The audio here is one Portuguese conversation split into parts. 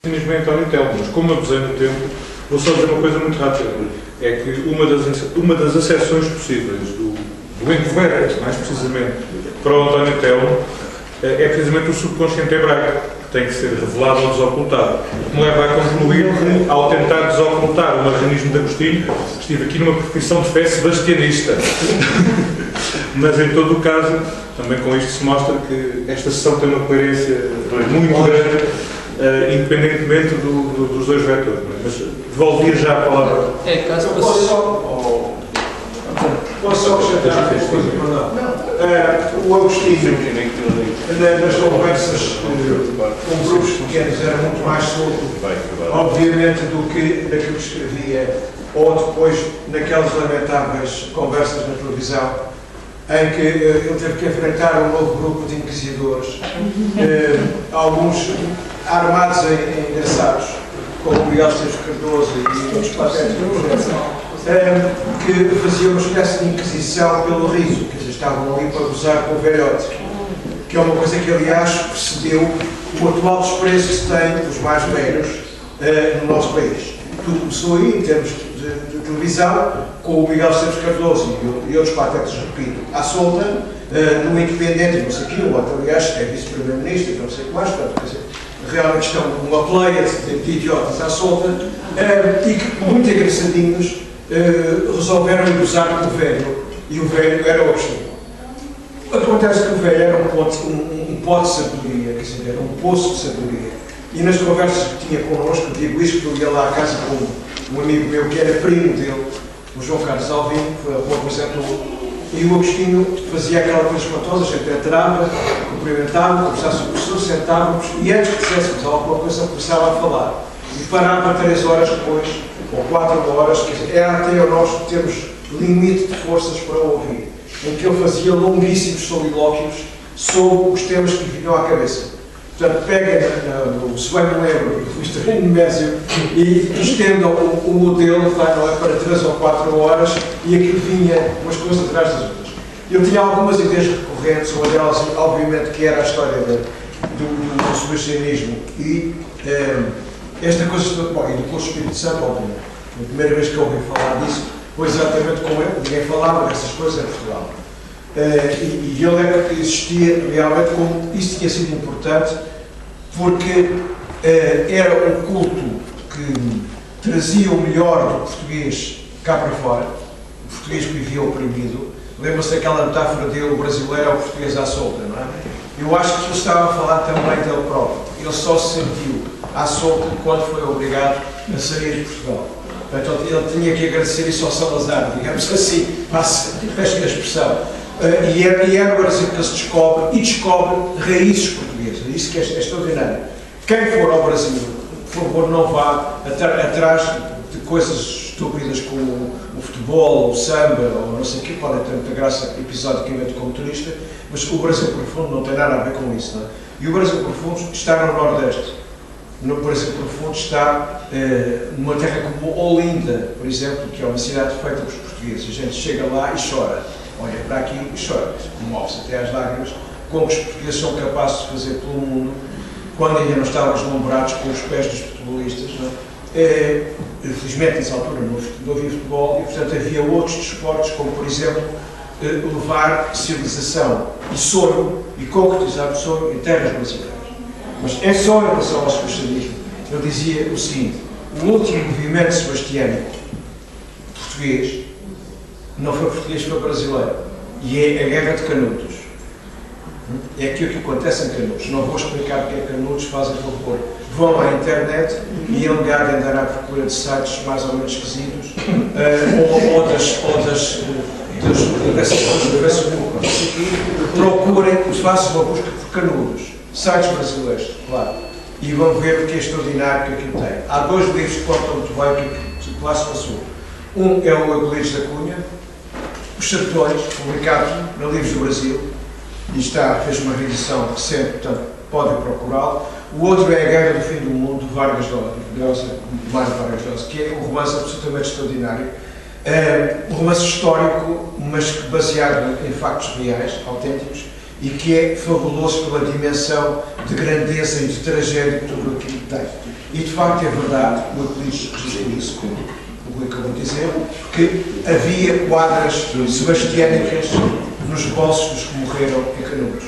mesmo em António Telmo, mas como abusei no tempo, vou só dizer uma coisa muito rápida. É que uma das acessões possíveis do encoberto, mais precisamente, para o António Telmo, é precisamente o subconsciente hebraico, que tem que ser revelado ou desocultado. Que me leva a concluir que, ao tentar desocultar o marranismo de Agostinho, estive aqui numa profissão de fé sebastianista. Mas, em todo o caso, também com isto se mostra que esta sessão tem uma coerência muito grande, independentemente dos dois vetores. Mas devolvia já a palavra. Caso posso só acrescentar uma coisa? O Agostinho, nas conversas com grupos pequenos, era muito mais solto, obviamente, do que naquilo que escrevia, ou depois naquelas lamentáveis conversas na televisão, em que ele teve que enfrentar um novo grupo de inquisidores, alguns armados em engraçados, como o Miguel Esteves Cardoso e outros patéticos, que faziam uma espécie de inquisição pelo riso, quer dizer, estavam ali para gozar com o velhote, que é uma coisa que, aliás, precedeu o atual desprezo que se tem dos mais velhos no nosso país. Tudo começou aí, em termos de televisão, com o Miguel Esteves Cardoso e outros patetas, repito, à solta, no Independente, não sei o quê, o outro, aliás, é vice-primeiro-ministro, não sei o que mais, portanto, quer dizer, realmente estão uma pleia de idiotas à solta, e que, muito engraçadinhos, resolveram gozar com o velho, e o velho era o Agostinho. Acontece que o velho era um pote de sabedoria, quer dizer, era um poço de sabedoria. E nas conversas que tinha connosco, digo isto porque eu ia lá à casa com um amigo meu que era primo dele, o João Carlos Alvim, que o apresentou, e o Agostinho fazia aquela coisa espantosa, a gente entrava, cumprimentava, conversava sobre o professor, sentávamos, e antes que dissessemos alguma coisa, começava a falar. E parava 3 horas depois, ou 4 horas, quer dizer, era até nós termos limite de forças para ouvir, em que ele fazia longuíssimos solilóquios sobre os temas que lhe vinham à cabeça. Portanto, peguem se bem me lembro, fui estranho no Mésio, e estendam o modelo para 3 ou 4 horas, e aquilo vinha umas coisas atrás das outras. Eu tinha algumas ideias recorrentes, uma delas, obviamente, que era a história do sebastianismo, e esta coisa, e depois o Espírito Santo, obviamente. A primeira vez que eu ouvi falar disso foi exatamente com ele, ninguém falava dessas coisas em Portugal. E ele era que existia realmente como isso tinha sido importante, porque era um culto que trazia o melhor do português cá para fora, o português que vivia oprimido. Lembra-se daquela metáfora dele, o brasileiro é o português à solta, não é? Eu acho que ele estava a falar também dele próprio. Ele só se sentiu à solta quando foi obrigado a sair de Portugal. Portanto, ele tinha que agradecer isso ao Salazar, digamos assim, peço-lhe a expressão. E é no Brasil que ele se descobre raízes portuguesas. Isso que é extraordinário. Quem for ao Brasil, por favor, não vá atrás de coisas estúpidas como o futebol, ou o samba, ou não sei o que, podem ter muita graça episodicamente como turista, mas o Brasil profundo não tem nada a ver com isso, não é? E o Brasil profundo está no Nordeste. No Brasil profundo está numa terra como Olinda, por exemplo, que é uma cidade feita pelos portugueses. A gente chega lá e chora. Olha para aqui e chora. Move-se até às lágrimas, como os portugueses são capazes de fazer pelo mundo, quando ainda não estavam deslumbrados com os pés dos futebolistas, não é? Felizmente, nessa altura, não havia futebol e, portanto, havia outros desportos, como, por exemplo, levar civilização e sonho, e concretizar o sonho em terras brasileiras. Mas é só em relação ao sebastianismo. Ele dizia o seguinte: o último movimento sebastiânico português não foi português, foi brasileiro. E é a Guerra de Canudos. É aquilo que acontece em Canudos. Não vou explicar o que é Canudos, fazem favor. Vão à internet e em lugar de andar à procura de sites mais ou menos esquisitos, dessas coisas do Facebook, procurem, façam uma busca por Canudos. Sites brasileiros, claro. E vão ver o que é extraordinário que aquilo tem. Há 2 livros que contam muito bem o que lá se passou. Um é o Aguilhos da Cunha, Os Sertões, publicado na Livros do Brasil, e fez uma reedição recente, portanto, podem procurá-lo. O outro é A Guerra do Fim do Mundo, de Vargas Llosa, que é um romance absolutamente extraordinário. Um romance histórico, mas baseado em factos reais, autênticos, e que é fabuloso pela dimensão de grandeza e de tragédia de tudo aquilo tem. E de facto é verdade, o Euclides registrou isso, como o Rui acabou de dizer, que havia quadras sebastiânicas nos bolsos dos que morreram em Canudos.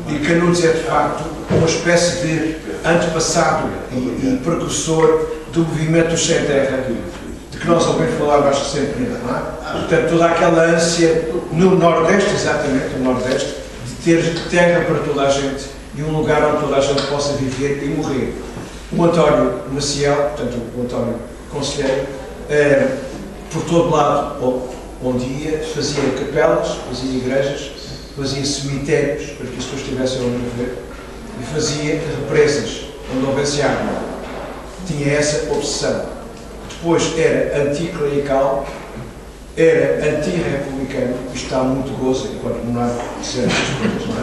E Canudos é de facto uma espécie de antepassado e precursor do movimento do Sem Terra, de que nós ouvimos falar mais recentemente, não é? Portanto, toda aquela ânsia no Nordeste, exatamente, no Nordeste, de ter terra para toda a gente e um lugar onde toda a gente possa viver e morrer. O António Maciel, portanto, o António Conselheiro, por todo lado onde ia, fazia capelas, fazia igrejas, fazia cemitérios para que as pessoas tivessem onde viver e fazia represas onde houvesse água. Tinha essa obsessão. Depois era anticlerical, era antirrepublicano, isto está muito gozo enquanto monarca dizer estas coisas, não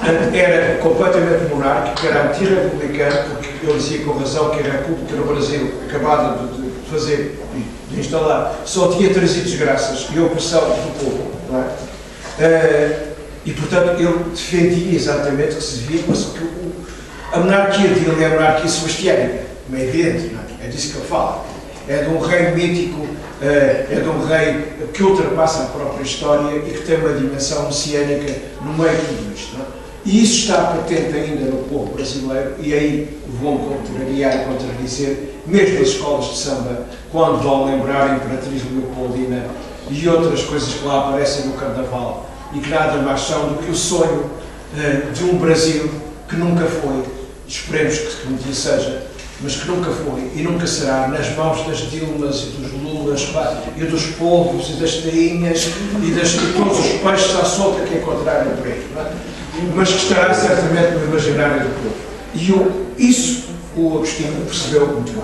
é? Era completamente monárquico, era antirrepublicano, porque ele dizia com razão que a República no Brasil, acabada de fazer, de instalar, só tinha trazido desgraças e opressão do povo, não é? E portanto ele defendia exatamente que se devia, mas que a monarquia dele é a monarquia sebastiânica, como é evidente, não é? É disso que ele fala. É de um rei mítico, é de um rei que ultrapassa a própria história e que tem uma dimensão messiânica no meio de tudo isto. Não é? E isso está patente ainda no povo brasileiro, e aí vão contrariar e contradizer, mesmo as escolas de samba, quando vão lembrar a Imperatriz Leopoldina e outras coisas que lá aparecem no Carnaval, e que nada mais são do que o sonho de um Brasil que nunca foi, esperemos que um dia seja, mas que nunca foi e nunca será nas mãos das Dilmas e dos Lulas e dos povos e das tainhas e de todos os peixes à solta que encontrarem por aí, não é? Mas que estará certamente no imaginário do povo. E isso o Agostinho percebeu muito bem.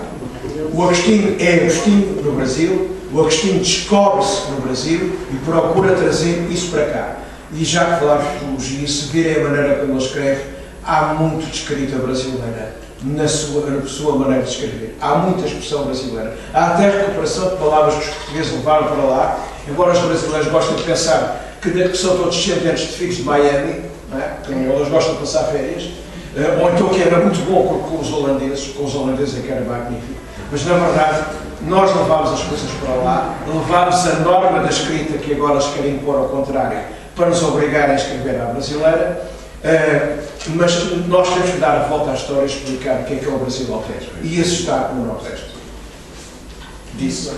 O Agostinho é Agostinho no Brasil, o Agostinho descobre-se no Brasil e procura trazer isso para cá. E já que falámos de filologia, se virem a maneira como ele escreve, há muito de escrita brasileira na sua maneira de escrever. Há muita expressão brasileira. Há até recuperação de palavras que os portugueses levaram para lá, embora os brasileiros gostem de pensar que são todos descendentes de filhos de Miami, não é? Eles gostam de passar férias, ou então que era muito bom com os holandeses é que era magnífico. Mas na verdade, nós levámos as coisas para lá, levámos a norma da escrita que agora se quer impor ao contrário, para nos obrigar a escrever à brasileira, mas nós temos que dar a volta à história e explicar o que é o Brasil autêntico. E isso está no Nordeste. Disse.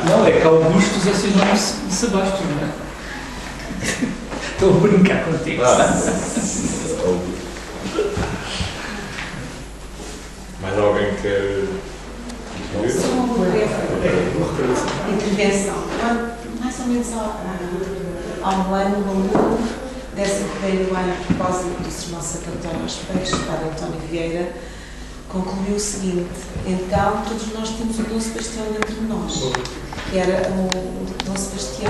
Não, é que Augustus é sinónimo de Sebastião, não é? Estou a brincar contigo. Mais alguém quer... Só uma breve intervenção. Mais ou menos há um ano, no 11º ano, a propósito do Sermão Santo aos Peixes, para António Vieira, concluiu o seguinte: então todos nós temos o Dom Sebastião entre nós, que era o Dom Sebastião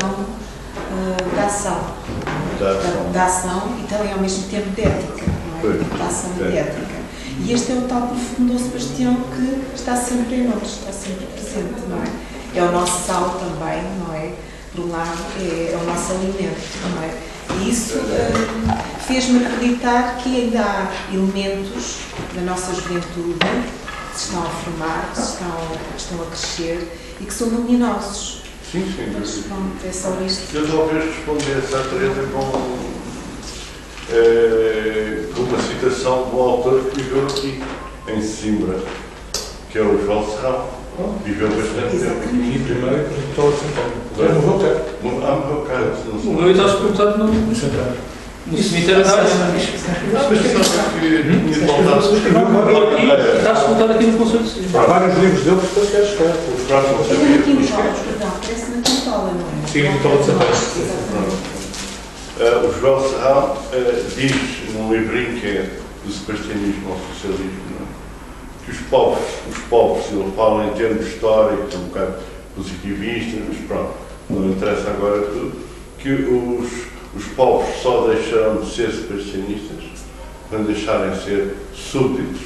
da ação e também ao mesmo tempo de ética, não é? Da ação e de ética. E este é o tal profundo Dom Sebastião que está sempre em nós, está sempre presente, não é? É o nosso sal também, não é? Por um lado, é o nosso alimento, não é? E isso fez-me acreditar que ainda há elementos da nossa juventude que se estão a formar, que estão a crescer e que são luminosos. Sim, sim. Mas pronto, é só isto. Eu talvez respondesse à Teresa com uma citação do autor que viveu aqui, em Sesimbra, que é o João Serrão. Viveu bastante tempo aqui. E primeiro estou a sentar. Morreu cá. Morreu cá. O meu está sepultado no cemitério da Área. Está sepultado aqui no Conselho de Sesimbra. Há vários livros dele que depois queres estar. Os próximos É na capítulos. Quintola, perdão, parece na Quintola, não é? Sim, Quintola de Santana. O João Serrão diz num livrinho que é do sebastianismo ao socialismo, não é? Que os povos, ele fala em termos históricos, um bocado positivistas, mas pronto, não interessa agora tudo, que os povos só deixarão de ser sebastianistas quando deixarem de ser súbditos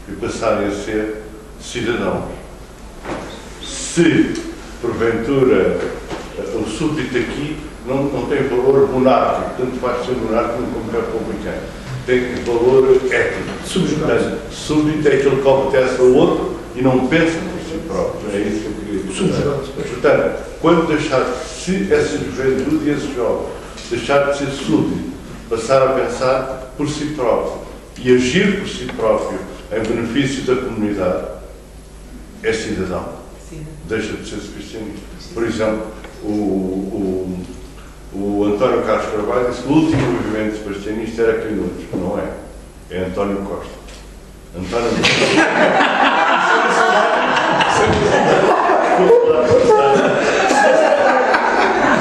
e passarem a ser cidadãos. Se, porventura, o súbdito aqui não tem valor monárquico, tanto faz ser monárquico como republicano, tem valor ético. Subjugado. Súbdito é aquele que obedece ao outro e não pensa por si próprio. É isso que eu queria dizer. Portanto, quando deixar, se essa juventude e esse jovem deixar de ser súbdito, passar a pensar por si próprio e agir por si próprio em benefício da comunidade, é cidadão. Deixa de ser sebastianista. Por exemplo, o António Carlos Carvalho disse que o último movimento sebastianista era Canudos. Não é. É António Costa. António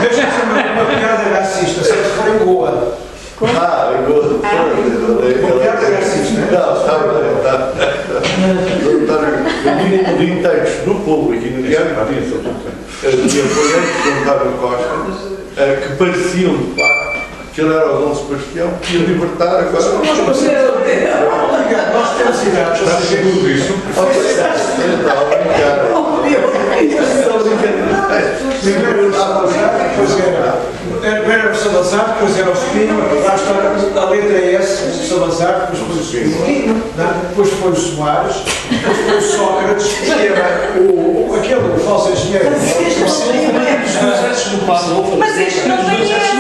Deixa-me fazer uma piada racista, se for em Goa. eu gosto. Uma piada racista. Não, está bem, está. Eu li textos no público e no diário de apoiantes de António Costa que pareciam, de facto, que ele era o Dom Sebastião, que ia libertar agora. Nós temos idade Está seguro disso? Primeiro era Salazar, depois era o Salazar, depois era o Espinho, lá está a letra S, Salazar, depois foi o Espinho, depois foi o Soares, depois foi o Sócrates, que era aquele falso engenheiro. Mas este não tem S.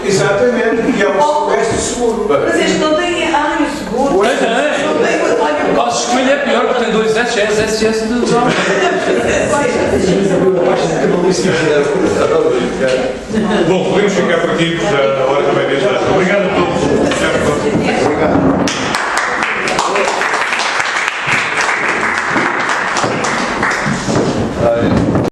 Exatamente, e é o Oeste Seguro. Mas este não tem S. Ah, o seguro. Pois é. Não tem o António O caso de é pior, porque tem 2 S, é SS de jovem. Bom, podemos ficar por aqui, porque já a hora também já. Obrigado a todos. Obrigado.